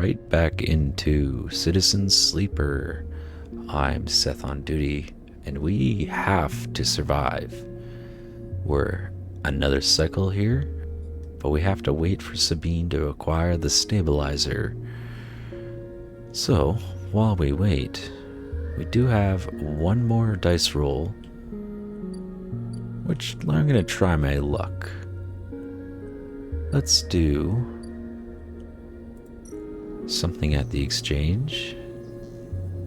right back into Citizen Sleeper. I'm Seth on duty, and we have to survive. We're another cycle here, but we have to wait for Sabine to acquire the stabilizer. So, while we wait, we do have one more dice roll, which I'm going to try my luck. Let's do something at the exchange,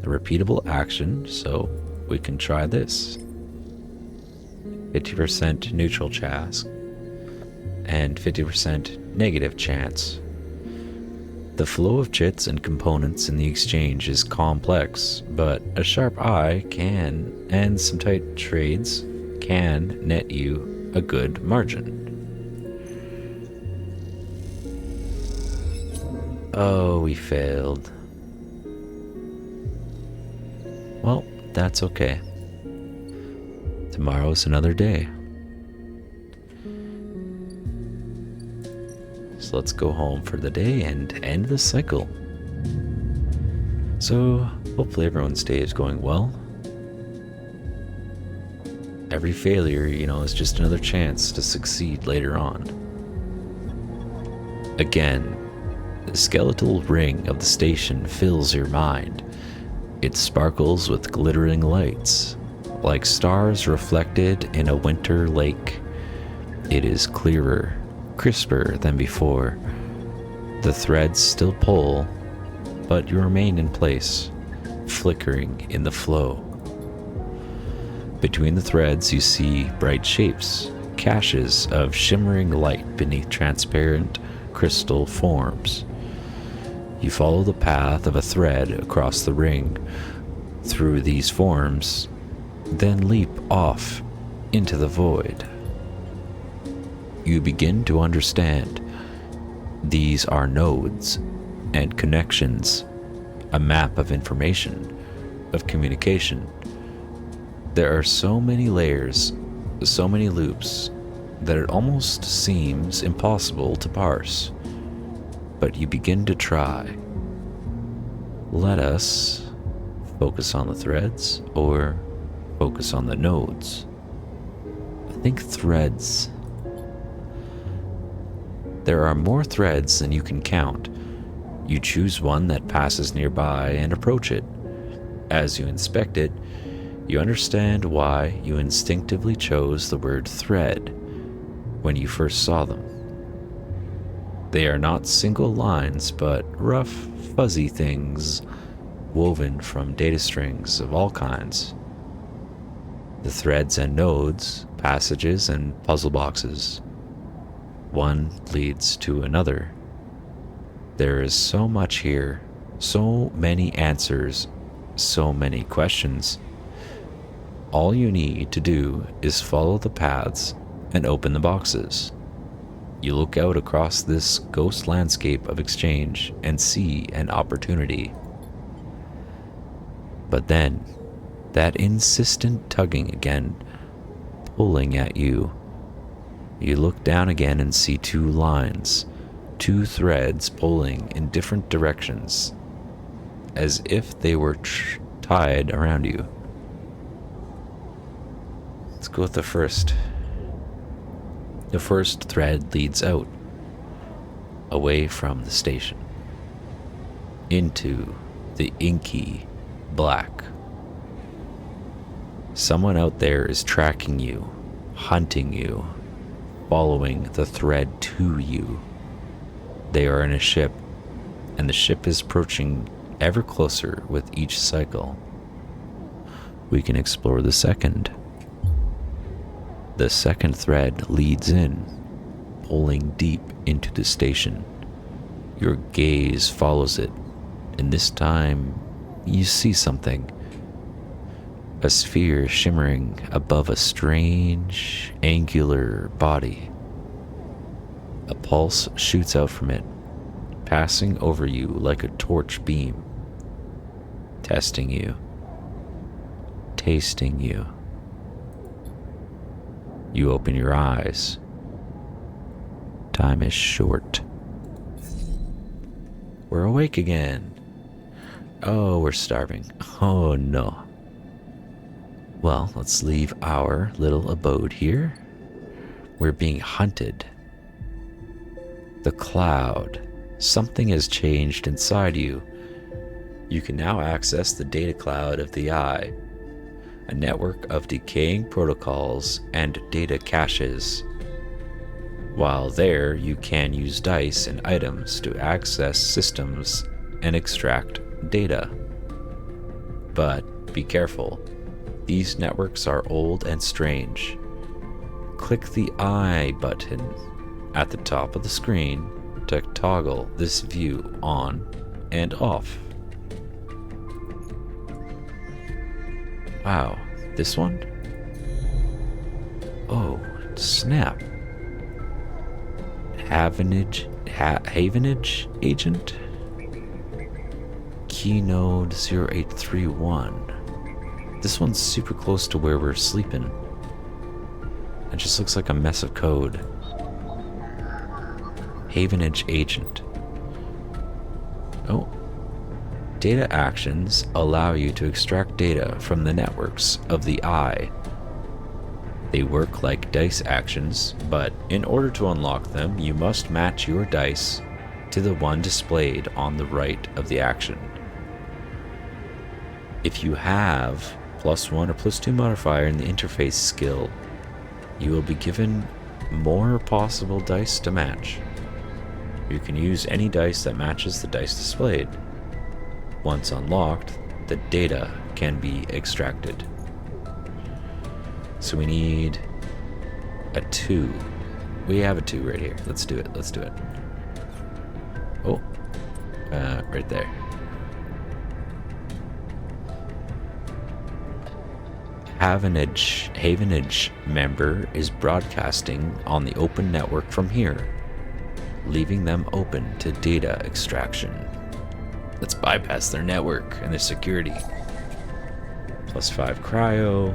a repeatable action, so we can try this. 50% neutral chance and 50% negative chance. The flow of chits and components in the exchange is complex, but a sharp eye can, and some tight trades can net you a good margin. Oh, we failed. Well, that's okay. Tomorrow's another day. So let's go home for the day and end the cycle. So, hopefully everyone's day is going well. Every failure, is just another chance to succeed later on. Again, the skeletal ring of the station fills your mind. It sparkles with glittering lights, like stars reflected in a winter lake. It is clearer, crisper than before. The threads still pull, but you remain in place, flickering in the flow. Between the threads you see bright shapes, caches of shimmering light beneath transparent crystal forms. You follow the path of a thread across the ring, through these forms, then leap off into the void. You begin to understand. These are nodes and connections, a map of information, of communication. There are so many layers, so many loops, that it almost seems impossible to parse. But you begin to try. Let us focus on the threads or focus on the nodes. I think threads. There are more threads than you can count. You choose one that passes nearby and approach it. As you inspect it, you understand why you instinctively chose the word thread when you first saw them. They are not single lines, but rough, fuzzy things woven from data strings of all kinds. The threads and nodes, passages and puzzle boxes. One leads to another. There is so much here, so many answers, so many questions. All you need to do is follow the paths and open the boxes. You look out across this ghost landscape of exchange and see an opportunity. But then, that insistent tugging again, pulling at you. You look down again and see two lines, two threads pulling in different directions, as if they were tied around you. Let's go with the first. The first thread leads out, away from the station, into the inky black. Someone out there is tracking you, hunting you, following the thread to you. They are in a ship, and the ship is approaching ever closer with each cycle. We can explore the second. The second thread leads in, pulling deep into the station. Your gaze follows it, and this time you see something. A sphere shimmering above a strange, angular body. A pulse shoots out from it, passing over you like a torch beam, testing you, tasting you. You open your eyes. Time is short. We're awake again. Oh, we're starving. Oh no. Well, let's leave our little abode here. We're being hunted. The cloud. Something has changed inside you. You can now access the data cloud of the eye, a network of decaying protocols and data caches. While there, you can use dice and items to access systems and extract data. But be careful. These networks are old and strange. Click the I button at the top of the screen to toggle this view on and off. Wow, this one? Oh, snap. Havenage agent? Keynode 0831. This one's super close to where we're sleeping. It just looks like a mess of code. Havenage agent. Oh. Data actions allow you to extract data from the networks of the eye. They work like dice actions, but in order to unlock them, you must match your dice to the one displayed on the right of the action. If you have +1 or +2 modifier in the interface skill, you will be given more possible dice to match. You can use any dice that matches the dice displayed. Once unlocked, the data can be extracted. So we need a 2. We have a 2 right here. Let's do it. Let's do it. Oh, right there. Havenage member is broadcasting on the open network from here, leaving them open to data extraction. Let's bypass their network and their security. +5 cryo.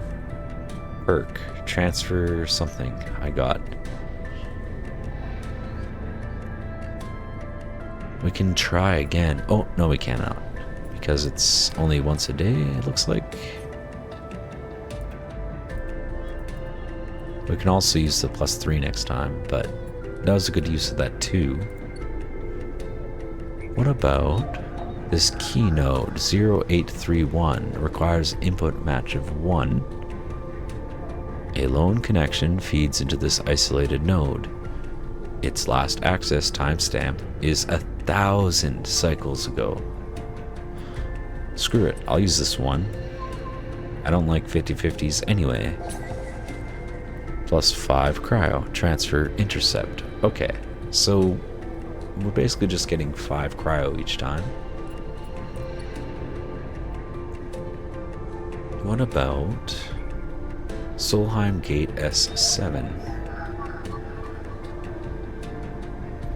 Perk. Transfer something. I got. We can try again. Oh, no, we cannot. Because it's only once a day, it looks like. We can also use the +3 next time, but that was a good use of that too. What about this keynode 0831 requires input match of 1. A lone connection feeds into this isolated node. Its last access timestamp is 1,000 cycles ago. Screw it, I'll use this one. I don't like 50/50s anyway. +5 cryo, transfer, intercept. Okay, so we're basically just getting 5 cryo each time. What about Solheim Gate S7?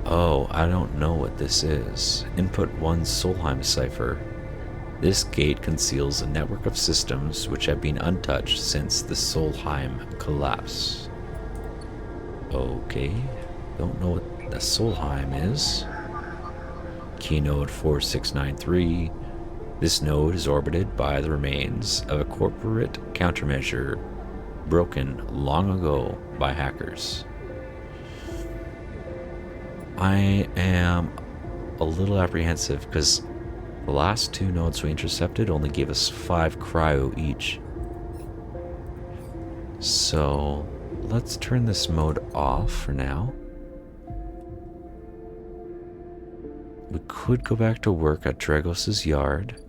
Oh, I don't know what this is. Input 1 Solheim cipher. This gate conceals a network of systems which have been untouched since the Solheim collapse. Okay, don't know what the Solheim is. Keynode 4693. This node is orbited by the remains of a corporate countermeasure broken long ago by hackers. I am a little apprehensive because the last 2 nodes we intercepted only gave us 5 cryo each. So let's turn this mode off for now. We could go back to work at Dragos's yard.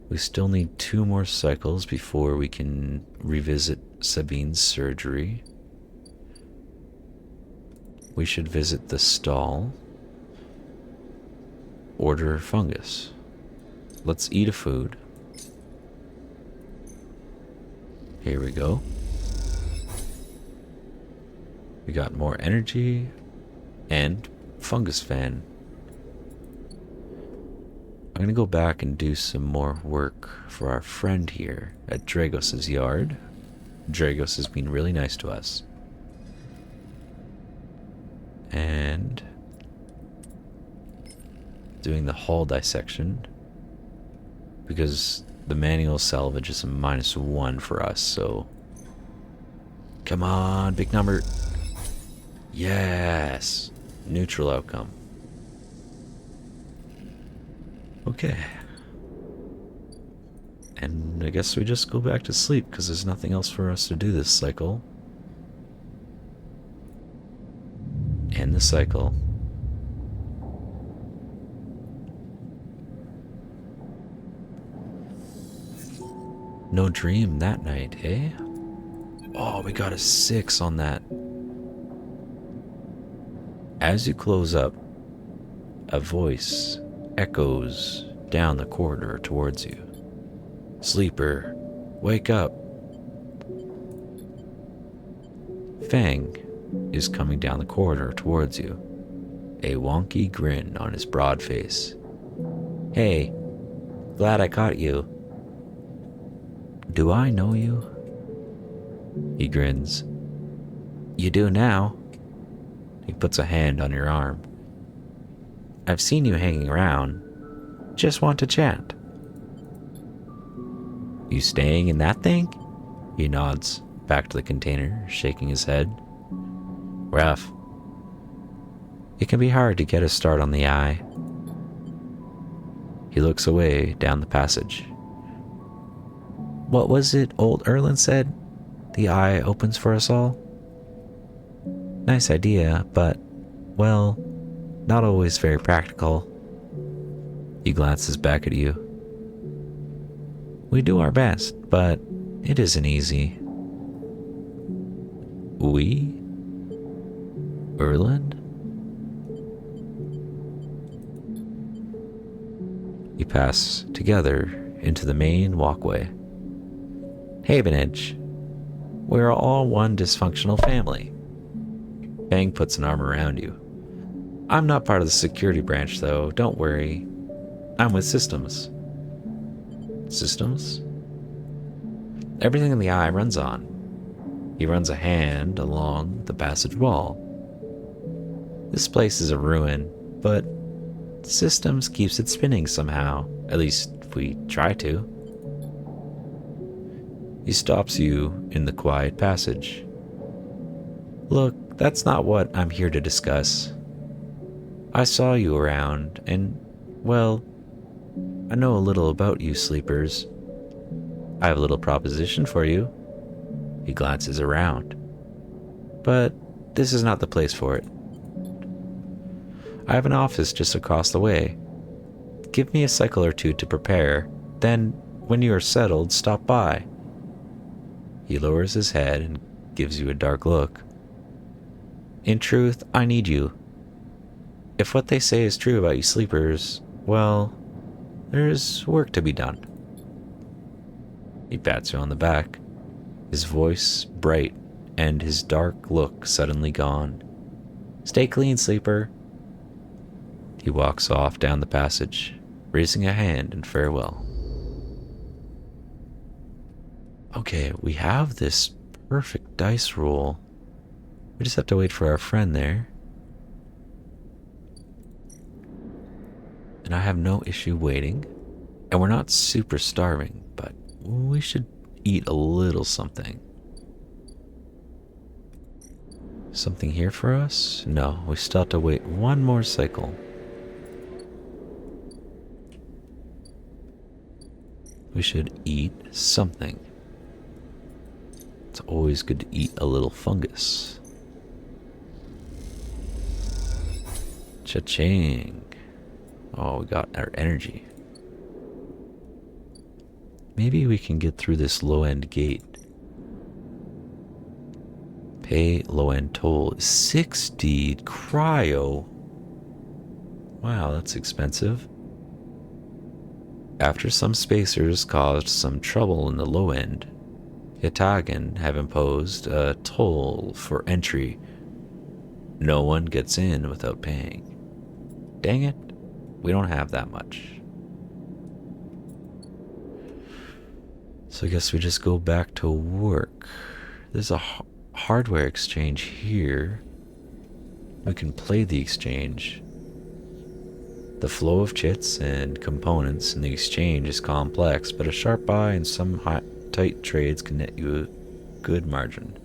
We still need 2 more cycles before we can revisit Sabine's surgery. We should visit the stall. Order fungus. Let's eat a food. Here we go. We got more energy and fungus fan. I'm gonna go back and do some more work for our friend here at Dragos's yard. Dragos has been really nice to us. And doing the hull dissection because the manual salvage is a -1 for us, so come on, big number. Yes, neutral outcome. Okay. And I guess we just go back to sleep because there's nothing else for us to do this cycle. End the cycle. No dream that night, eh? Oh, we got a 6 on that. As you close up, a voice echoes down the corridor towards you. Sleeper, wake up. Fang is coming down the corridor towards you, a wonky grin on his broad face. Hey, glad I caught you. Do I know you? He grins. You do now. He puts a hand on your arm. I've seen you hanging around. Just want to chat. You staying in that thing? He nods back to the container, shaking his head. Rough. It can be hard to get a start on the eye. He looks away down the passage. What was it old Erlin said? The eye opens for us all? Nice idea, but, well, not always very practical. He glances back at you. We do our best, but it isn't easy. We? Erland? You pass together into the main walkway. Havenage. We're all one dysfunctional family. Fang puts an arm around you. I'm not part of the security branch, though. Don't worry. I'm with systems. Systems? Everything in the eye runs on. He runs a hand along the passage wall. This place is a ruin, but systems keeps it spinning somehow. At least if we try to. He stops you in the quiet passage. Look, that's not what I'm here to discuss. I saw you around, and, well, I know a little about you sleepers. I have a little proposition for you. He glances around. But this is not the place for it. I have an office just across the way. Give me a cycle or two to prepare, then, when you are settled, stop by. He lowers his head and gives you a dark look. In truth, I need you. If what they say is true about you sleepers, well, there's work to be done. He pats you on the back, his voice bright and his dark look suddenly gone. Stay clean, sleeper. He walks off down the passage, raising a hand in farewell. Okay, we have this perfect dice roll. We just have to wait for our friend there. And I have no issue waiting. And we're not super starving, but we should eat a little something. Something here for us? No, we still have to wait one more cycle. We should eat something. It's always good to eat a little fungus. Cha-ching. Oh, we got our energy. Maybe we can get through this low-end gate. Pay low-end toll. 60 cryo. Wow, that's expensive. After some spacers caused some trouble in the low end, Yatagan have imposed a toll for entry. No one gets in without paying. Dang it, we don't have that much. So I guess we just go back to work. There's a hardware exchange here. We can play the exchange. The flow of chits and components in the exchange is complex, but a sharp eye and some tight trades can net you a good margin.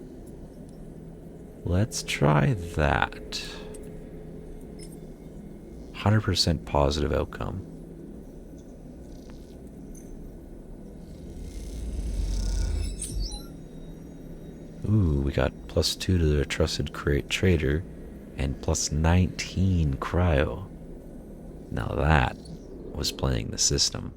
Let's try that. 100% positive outcome. Ooh, we got +2 to the trusted trader and +19 cryo. Now that was playing the system.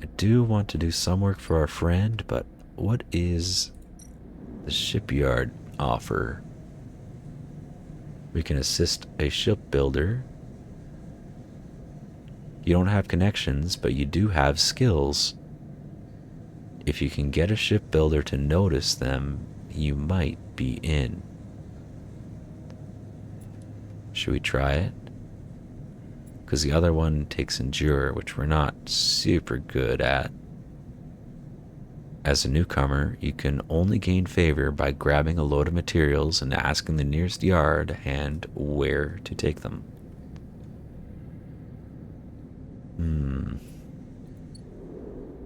I do want to do some work for our friend, but what is the shipyard offer? We can assist a shipbuilder. You don't have connections, but you do have skills. If you can get a shipbuilder to notice them, you might be in. Should we try it? Because the other one takes endure, which we're not super good at. As a newcomer, you can only gain favor by grabbing a load of materials and asking the nearest yard hand where to take them.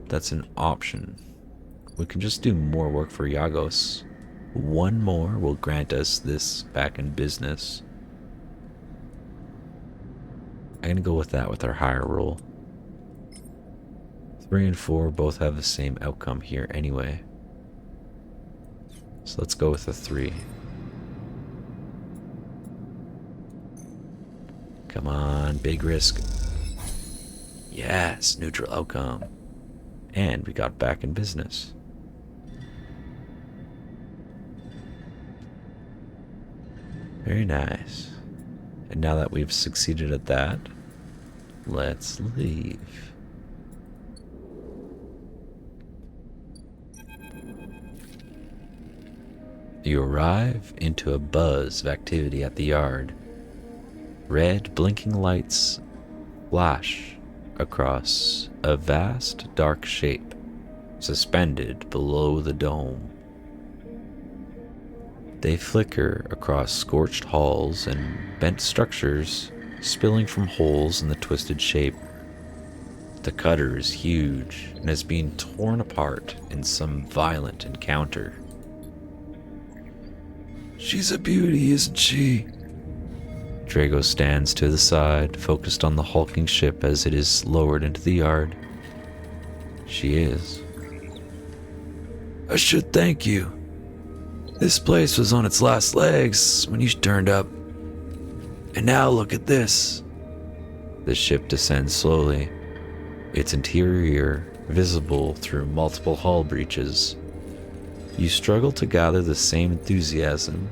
That's an option. We can just do more work for Yagos. One more will grant us this back in business. I'm gonna go with that with our higher roll. 3 and 4 both have the same outcome here anyway. So let's go with the 3. Come on, big risk. Yes, neutral outcome. And we got back in business. Very nice. And now that we've succeeded at that, let's leave. You arrive into a buzz of activity at the yard. Red blinking lights flash across a vast dark shape suspended below the dome. They flicker across scorched halls and bent structures, spilling from holes in the twisted shape. The cutter is huge and is being torn apart in some violent encounter. She's a beauty, isn't she? Drago stands to the side, focused on the hulking ship as it is lowered into the yard. She is. I should thank you. This place was on its last legs when you turned up. And now look at this. The ship descends slowly, its interior visible through multiple hull breaches. You struggle to gather the same enthusiasm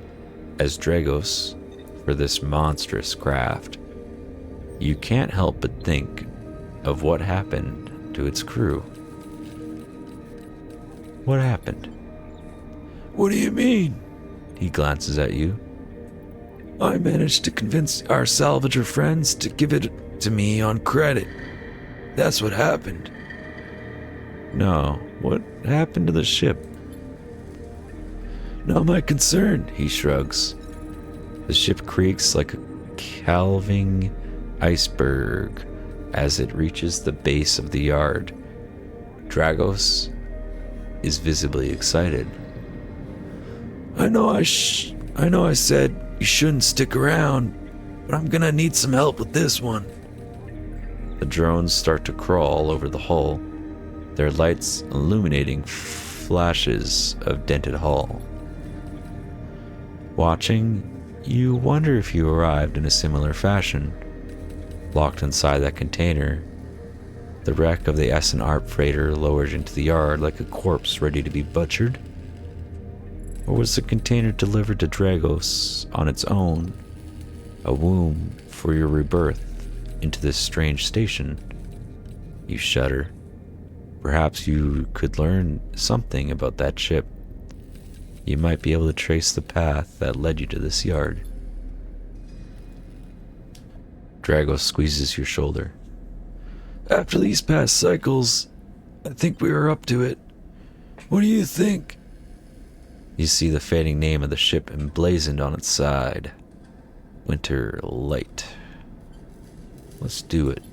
as Dragos for this monstrous craft. You can't help but think of what happened to its crew. What happened? What do you mean? He glances at you. I managed to convince our salvager friends to give it to me on credit. That's what happened. No, what happened to the ship? Not my concern, He shrugs. The ship creaks like a calving iceberg as it reaches the base of the yard. Dragos is visibly excited. I know I said you shouldn't stick around, but I'm gonna need some help with this one. The drones start to crawl over the hull, their lights illuminating flashes of dented hull. Watching, you wonder if you arrived in a similar fashion. Locked inside that container, the wreck of the S&ARP freighter lowered into the yard like a corpse ready to be butchered. Or was the container delivered to Dragos on its own, a womb for your rebirth into this strange station? You shudder. Perhaps you could learn something about that ship. You might be able to trace the path that led you to this yard. Dragos squeezes your shoulder. After these past cycles, I think we are up to it. What do you think? You see the fading name of the ship emblazoned on its side. Winter light. Let's do it.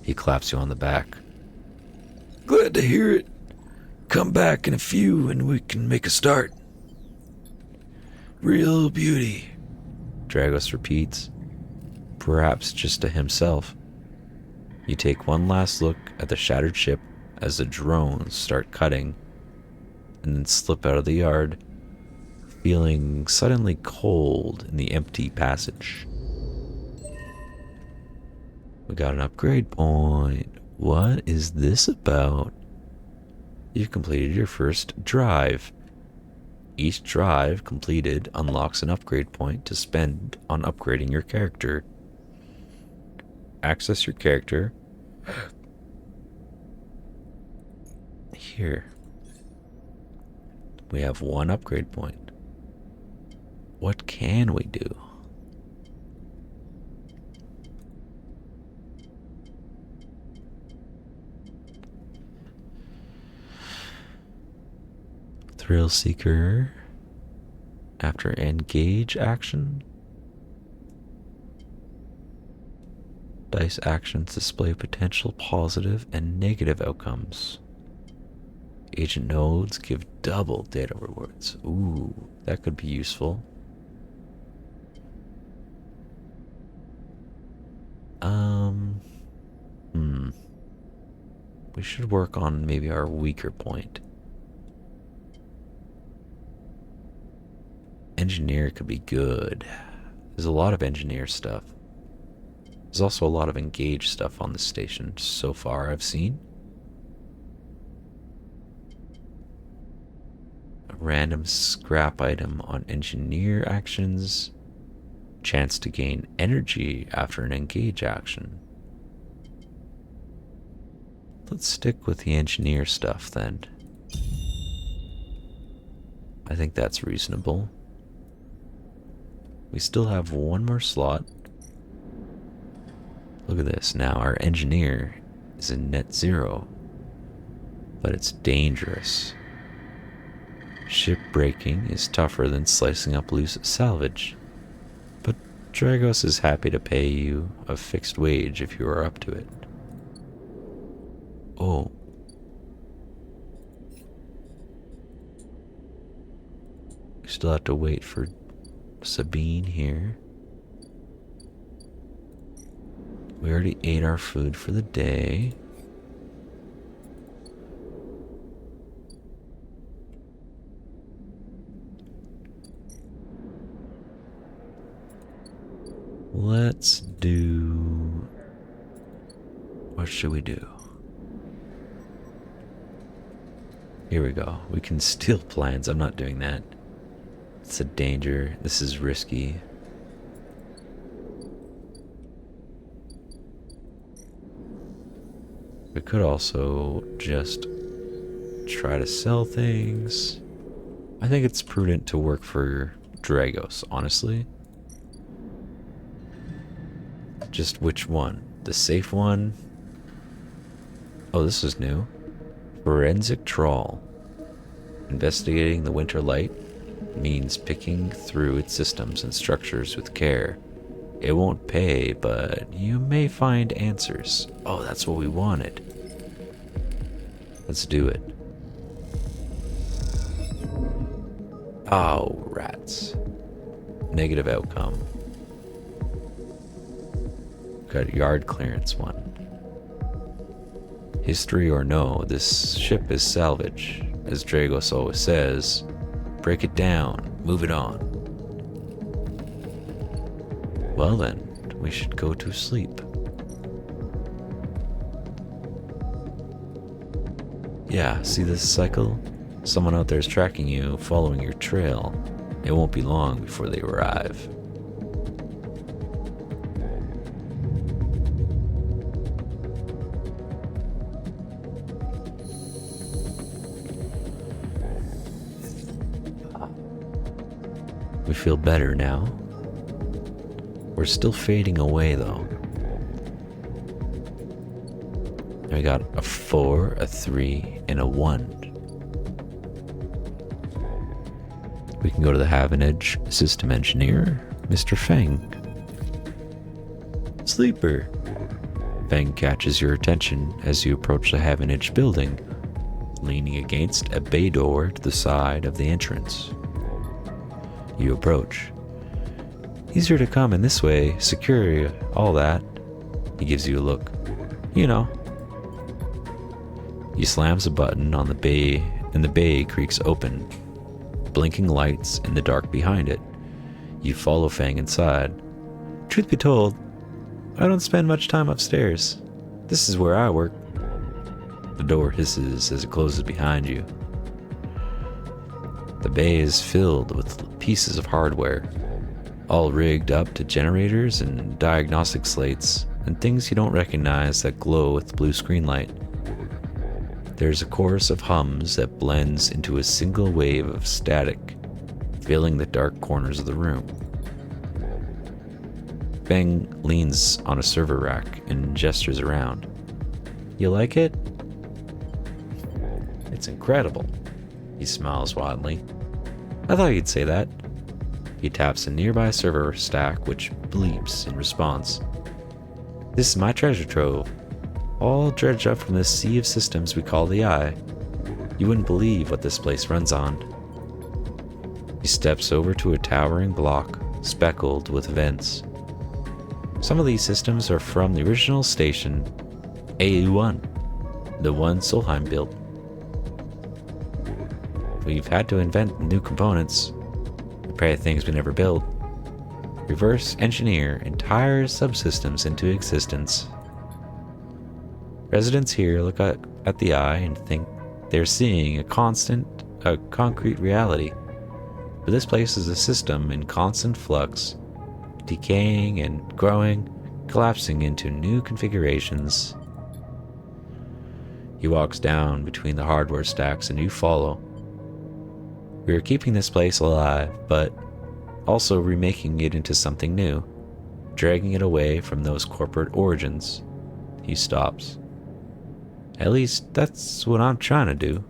He claps you on the back. Glad to hear it. Come back in a few and we can make a start. Real beauty. Dragos repeats, perhaps just to himself. You take one last look at the shattered ship as the drones start cutting, and then slip out of the yard, feeling suddenly cold in the empty passage. We got an upgrade point. What is this about? You've completed your first drive. Each drive completed unlocks an upgrade point to spend on upgrading your character. Access your character here. We have one upgrade point. What can we do? Thrill Seeker. After engage action, dice actions display potential positive and negative outcomes. Agent nodes give double data rewards. Ooh, that could be useful. We should work on maybe our weaker point. Engineer could be good. There's a lot of engineer stuff. There's also a lot of engage stuff on this station so far I've seen. A random scrap item on engineer actions. Chance to gain energy after an engage action. Let's stick with the engineer stuff then. I think that's reasonable. We still have one more slot. Look at this. Now our engineer is in net zero, but it's dangerous. Ship breaking is tougher than slicing up loose salvage, but Dragos is happy to pay you a fixed wage if you are up to it. Oh. We still have to wait for Sabine here. We already ate our food for the day. Let's do... What should we do? Here we go. We can steal plans. I'm not doing that. It's a danger. This is risky. We could also just try to sell things. I think it's prudent to work for Dragos, honestly. Just which one? The safe one? Oh, this is new. Forensic Trawl. Investigating the Winter Light means picking through its systems and structures with care. It won't pay, but you may find answers. Oh, that's what we wanted. Let's do it. Oh, rats. Negative outcome. Got yard clearance one. History or no, this ship is salvage. As Dragos always says, break it down, move it on. Well then, we should go to sleep. Yeah, see this cycle? Someone out there is tracking you, following your trail. It won't be long before they arrive. We feel better now. We're still fading away though. We got a 4, a 3, and a 1. We can go to the Havenage System Engineer. Mr. Feng. Sleeper. Feng catches your attention as you approach the half-inch building, leaning against a bay door to the side of the entrance. You approach. Easier to come in this way, secure, all that. He gives you a look. You know. He slams a button on the bay, and the bay creaks open, blinking lights in the dark behind it. You follow Fang inside. Truth be told, I don't spend much time upstairs. This is where I work. The door hisses as it closes behind you. The bay is filled with pieces of hardware, all rigged up to generators and diagnostic slates and things you don't recognize that glow with blue screen light. There's a chorus of hums that blends into a single wave of static, filling the dark corners of the room. Feng leans on a server rack and gestures around. You like it? It's incredible. He smiles wildly. I thought you'd say that. He taps a nearby server stack which bleeps in response. This is my treasure trove, all dredged up from this sea of systems we call the Eye. You wouldn't believe what this place runs on. He steps over to a towering block speckled with vents. Some of these systems are from the original station, AU1, the one Solheim built. We've had to invent new components, repair things we never built, reverse engineer entire subsystems into existence. Residents here look at the Eye and think they're seeing a concrete reality. But this place is a system in constant flux, decaying and growing, collapsing into new configurations. He walks down between the hardware stacks and you follow. We are keeping this place alive, but also remaking it into something new, dragging it away from those corporate origins. He stops. At least that's what I'm trying to do.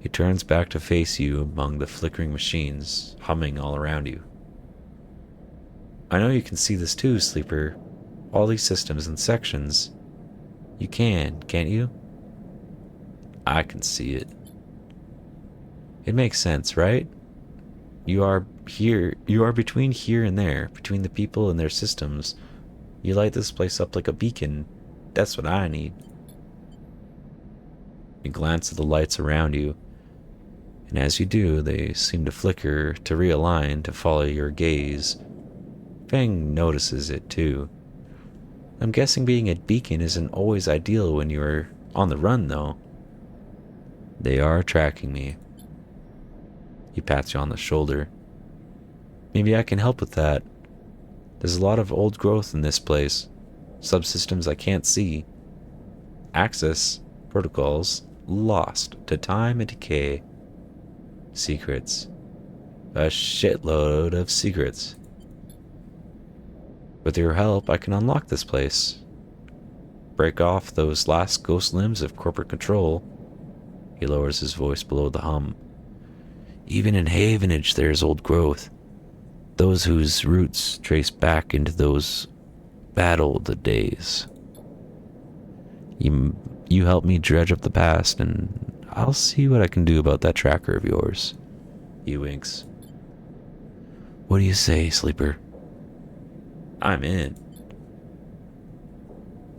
He turns back to face you among the flickering machines, humming all around you. I know you can see this too, Sleeper. All these systems and sections. You can, can't you? I can see it. It makes sense, right? You are between here and there, between the people and their systems. You light this place up like a beacon. That's what I need. You glance at the lights around you, and as you do, they seem to flicker, to realign, to follow your gaze. Feng notices it too. I'm guessing being a beacon isn't always ideal when you're on the run, though. They are tracking me. He pats you on the shoulder. Maybe I can help with that. There's a lot of old growth in this place. Subsystems I can't see. Access protocols lost to time and decay. Secrets. A shitload of secrets. With your help, I can unlock this place. Break off those last ghost limbs of corporate control. He lowers his voice below the hum. Even in Havenage there's old growth. Those whose roots trace back into those bad old days. You help me dredge up the past, and I'll see what I can do about that tracker of yours. He winks. What do you say, Sleeper? I'm in.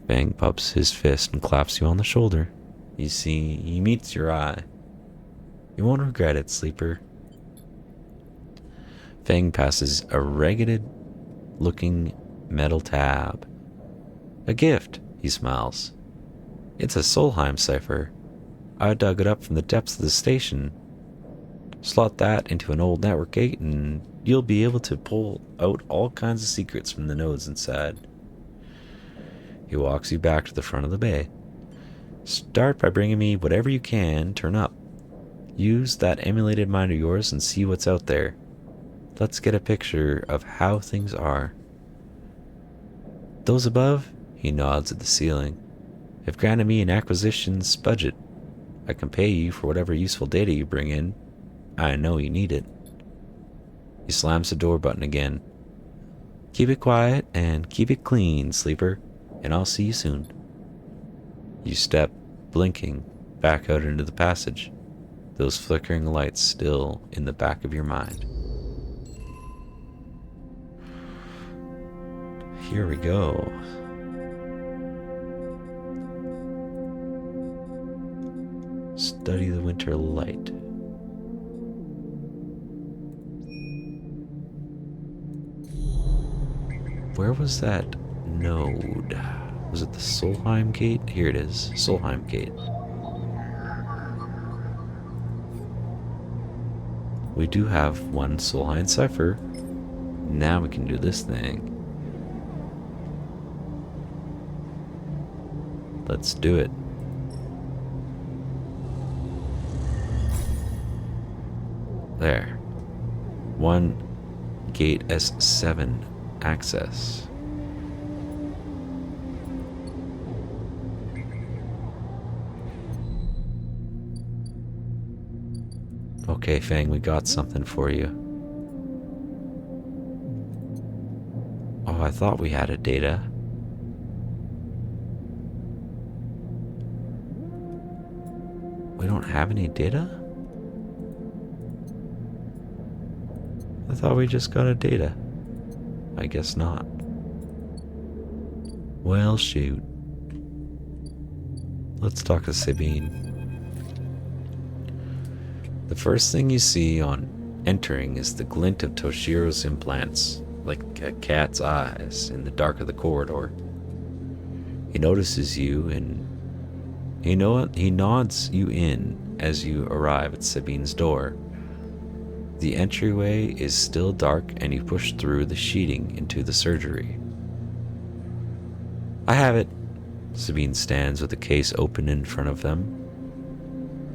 Fang pups his fist and claps you on the shoulder. You see, he meets your eye. You won't regret it, Sleeper. Fang passes a ragged-looking metal tab. A gift, he smiles. It's a Solheim cipher. I dug it up from the depths of the station. Slot that into an old network gate and you'll be able to pull out all kinds of secrets from the nodes inside. He walks you back to the front of the bay. Start by bringing me whatever you can turn up. Use that emulated mind of yours and see what's out there. Let's get a picture of how things are. Those above, he nods at the ceiling, have granted me an acquisitions budget. I can pay you for whatever useful data you bring in. I know you need it. He slams the door button again. Keep it quiet and keep it clean, sleeper, and I'll see you soon. You step, blinking, back out into the passage, those flickering lights still in the back of your mind. Here we go. Study the winter light. Where was that node? Was it the Solheim Gate? Here it is, Solheim Gate. We do have one Solheim cipher. Now we can do this thing. Let's do it. There. One gate S7 access. Okay, Fang, we got something for you. Oh, I thought we had a data. We don't have any data? I thought we just got a data. I guess not. Well, shoot. Let's talk to Sabine. The first thing you see on entering is the glint of Toshiro's implants, like a cat's eyes in the dark of the corridor. He notices you and he nods you in as you arrive at Sabine's door. The entryway is still dark and you push through the sheeting into the surgery. I have it. Sabine stands with the case open in front of them.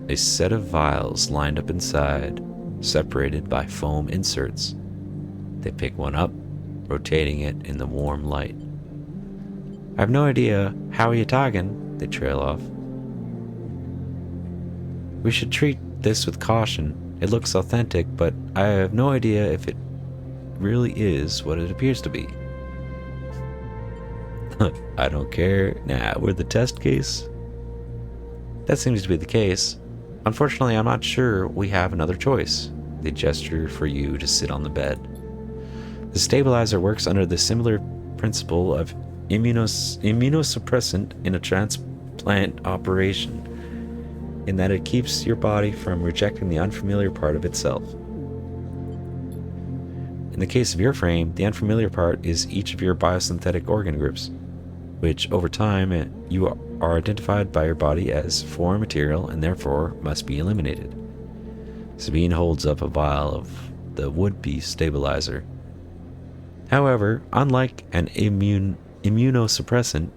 A set of vials lined up inside, separated by foam inserts. They pick one up, rotating it in the warm light. I have no idea how you're talking, they trail off. We should treat this with caution. It looks authentic, but I have no idea if it really is what it appears to be. I don't care. Nah, we're the test case. That seems to be the case. Unfortunately, I'm not sure we have another choice. They gesture for you to sit on the bed. The stabilizer works under the similar principle of immunosuppressant in a transplant operation, in that it keeps your body from rejecting the unfamiliar part of itself. In the case of your frame, the unfamiliar part is each of your biosynthetic organ groups, which over time you are identified by your body as foreign material and therefore must be eliminated. Sabine holds up a vial of the would-be stabilizer. However, unlike an immunosuppressant,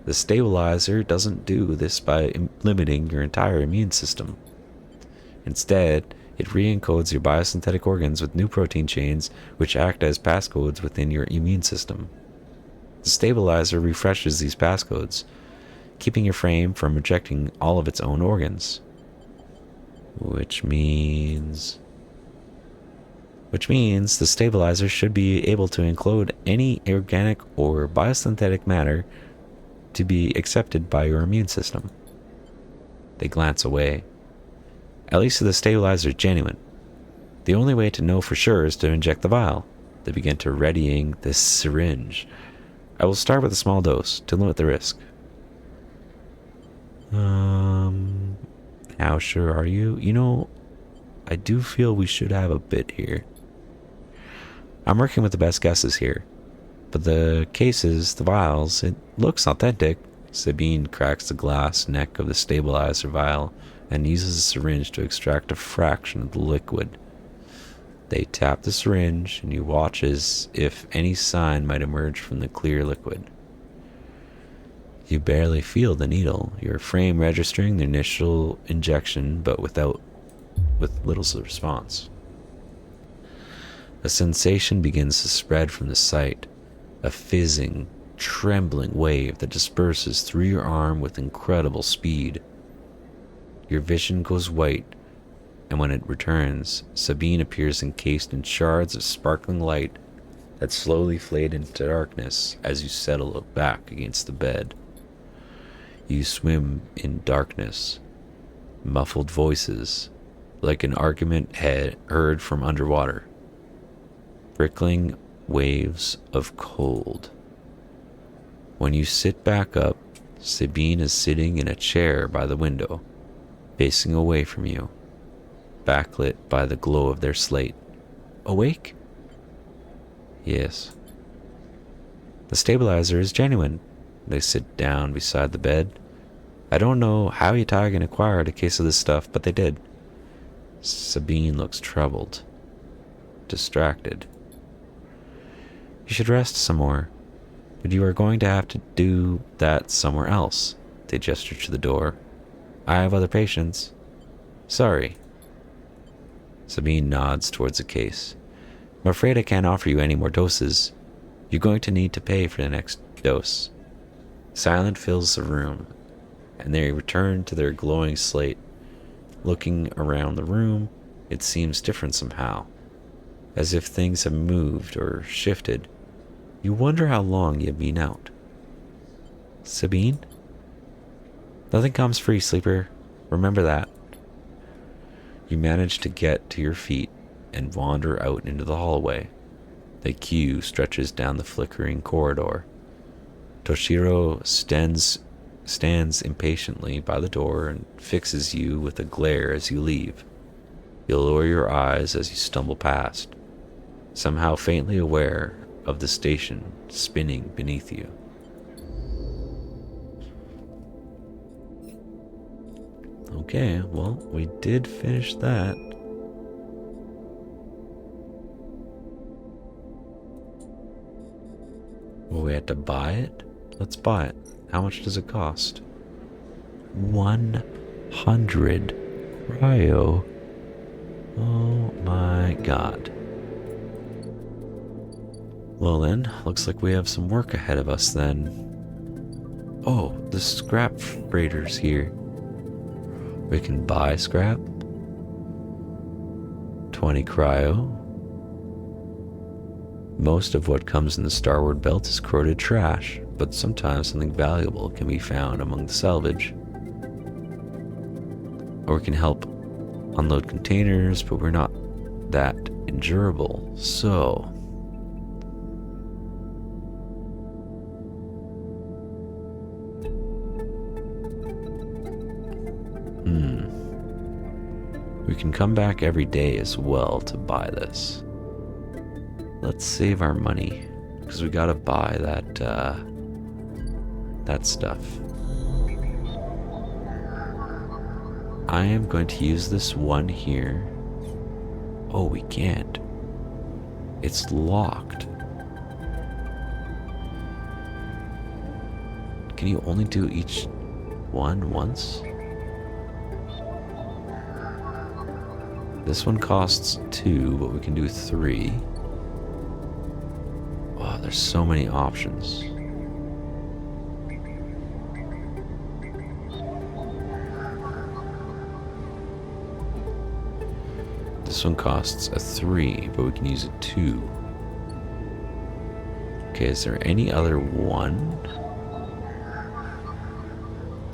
the stabilizer doesn't do this by limiting your entire immune system. Instead, it re-encodes your biosynthetic organs with new protein chains which act as passcodes within your immune system. The stabilizer refreshes these passcodes, keeping your frame from rejecting all of its own organs. Which means the stabilizer should be able to encode any organic or biosynthetic matter to be accepted by your immune system. They glance away. At least the stabilizer is genuine. The only way to know for sure is to inject the vial. They begin to readying this syringe. I will start with a small dose to limit the risk. How sure are you? You know, I do feel we should have a bit here. I'm working with the best guesses here, but the cases, the vials, it looks authentic. Sabine cracks the glass neck of the stabilizer vial and uses a syringe to extract a fraction of the liquid. They tap the syringe and you watch as if any sign might emerge from the clear liquid. You barely feel the needle, your frame registering the initial injection but with little response. A sensation begins to spread from the site, a fizzing, trembling wave that disperses through your arm with incredible speed. Your vision goes white, and when it returns, Sabine appears encased in shards of sparkling light that slowly fade into darkness as you settle back against the bed. You swim in darkness, muffled voices, like an argument heard from underwater, trickling waves of cold. When you sit back up, Sabine is sitting in a chair by the window, facing away from you, backlit by the glow of their slate. Awake? Yes. The stabilizer is genuine. They sit down beside the bed. I don't know how Yatagan acquired a case of this stuff, but they did. Sabine looks troubled, distracted. You should rest some more, but you are going to have to do that somewhere else. They gesture to the door. I have other patients. Sorry. Sabine nods towards the case. I'm afraid I can't offer you any more doses. You're going to need to pay for the next dose. Silence fills the room, and they return to their glowing slate. Looking around the room, it seems different somehow, as if things have moved or shifted. You wonder how long you've been out. Sabine? Nothing comes free, sleeper. Remember that. You manage to get to your feet and wander out into the hallway. The queue stretches down the flickering corridor. Toshiro stands impatiently by the door and fixes you with a glare as you leave. You lower your eyes as you stumble past, somehow faintly aware of the station spinning beneath you. Okay, well, we did finish that. Well, we had to buy it? Let's buy it. How much does it cost? 100 cryo. Oh my god. Well then, looks like we have some work ahead of us then. Oh, the scrap freighter's here. We can buy scrap. 20 cryo. Most of what comes in the starward belt is corroded trash, but sometimes something valuable can be found among the salvage. Or we can help unload containers, but we're not that endurable, so... We can come back every day as well to buy this. Let's save our money, because we gotta buy that stuff. I am going to use this one here. Oh, we can't. It's locked. Can you only do each one once? This one costs 2, but we can do 3. Wow, there's so many options. This one costs a 3, but we can use a 2. Okay, is there any other 1?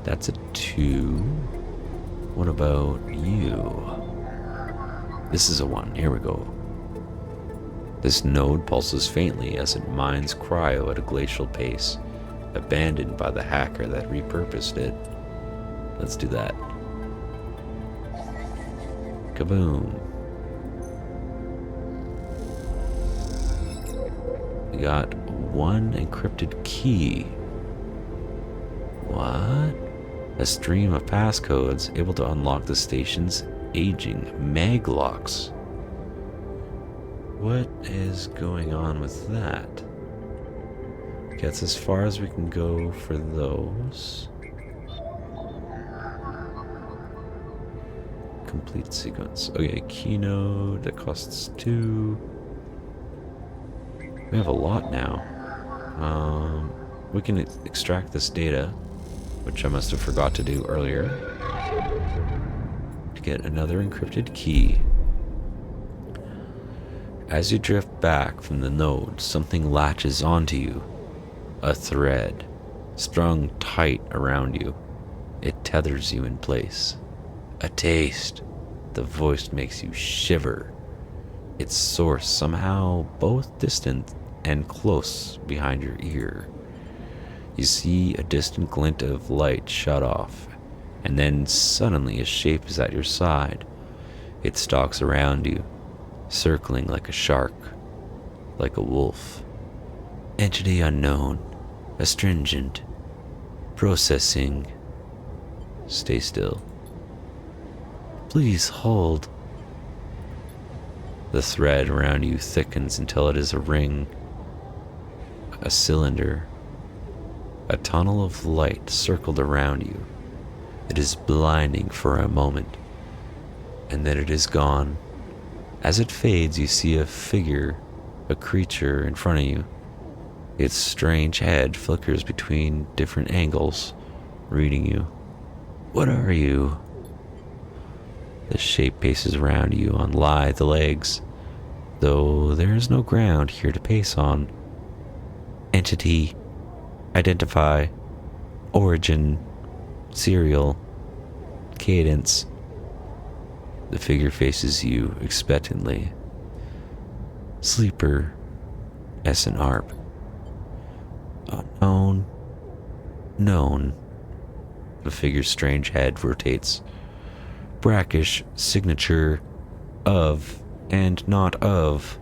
That's a 2. What about you? This is a 1. Here we go. This node pulses faintly as it mines cryo at a glacial pace, abandoned by the hacker that repurposed it. Let's do that. Kaboom. We got 1 encrypted key. What? A stream of passcodes able to unlock the station's aging maglocks. What is going on with that? Gets as far as we can go for those. Complete sequence. Okay, keynote that costs 2. We have a lot now. We can extract this data, which I must have forgot to do earlier. to get another encrypted key. As you drift back from the node, something latches onto you. A thread, strung tight around you. It tethers you in place. A taste. The voice makes you shiver. Its source somehow both distant and close behind your ear. You see a distant glint of light shut off, and then suddenly a shape is at your side. It stalks around you, circling like a shark, like a wolf. Entity unknown, astringent, processing. Stay still. Please hold. The thread around you thickens until it is a ring, a cylinder, a tunnel of light circled around you. It is blinding for a moment, and then it is gone. As it fades, you see a figure, a creature in front of you. Its strange head flickers between different angles, reading you. What are you? The shape paces around you on lithe legs, though there is no ground here to pace on. Entity, identify, origin, serial, cadence. The figure faces you expectantly. Sleeper, S and ARP. Unknown, known. The figure's strange head rotates. Brackish signature of and not of.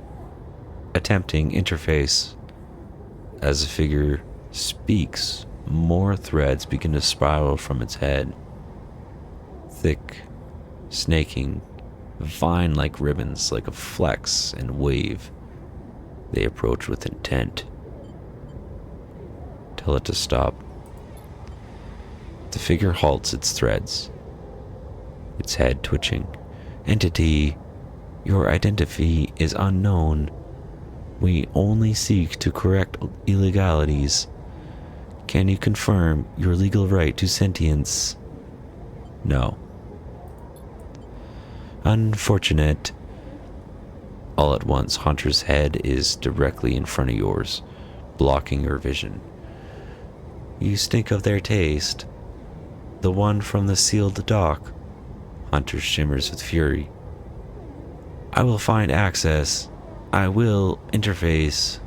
Attempting interface. As the figure speaks, more threads begin to spiral from its head. Thick, snaking, vine-like ribbons like a flex and wave. They approach with intent. Tell it to stop. The figure halts its threads, its head twitching. Entity, your identity is unknown. We only seek to correct illegalities. Can you confirm your legal right to sentience? No. Unfortunate. All at once, Hunter's head is directly in front of yours, blocking your vision. You stink of their taste. The one from the sealed dock. Hunter shimmers with fury. I will find access. I will interface.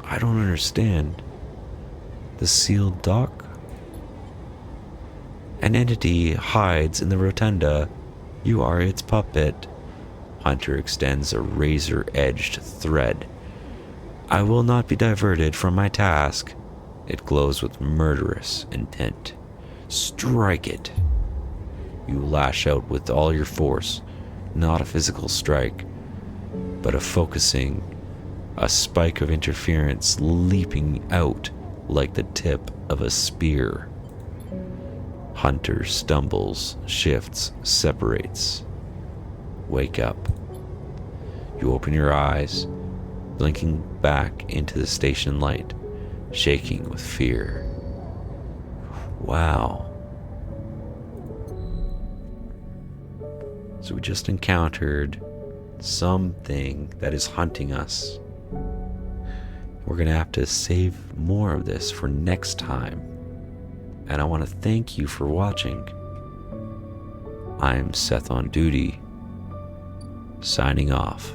I don't understand. The sealed dock? An entity hides in the rotunda. You are its puppet. Hunter extends a razor-edged thread. I will not be diverted from my task. It glows with murderous intent. Strike it. You lash out with all your force, not a physical strike, but a focusing, a spike of interference leaping out like the tip of a spear. Hunter stumbles, shifts, separates. Wake up. You open your eyes, blinking back into the station light, shaking with fear. Wow. So we just encountered something that is hunting us. We're going to have to save more of this for next time. And I want to thank you for watching. I'm Seth on Duty, signing off.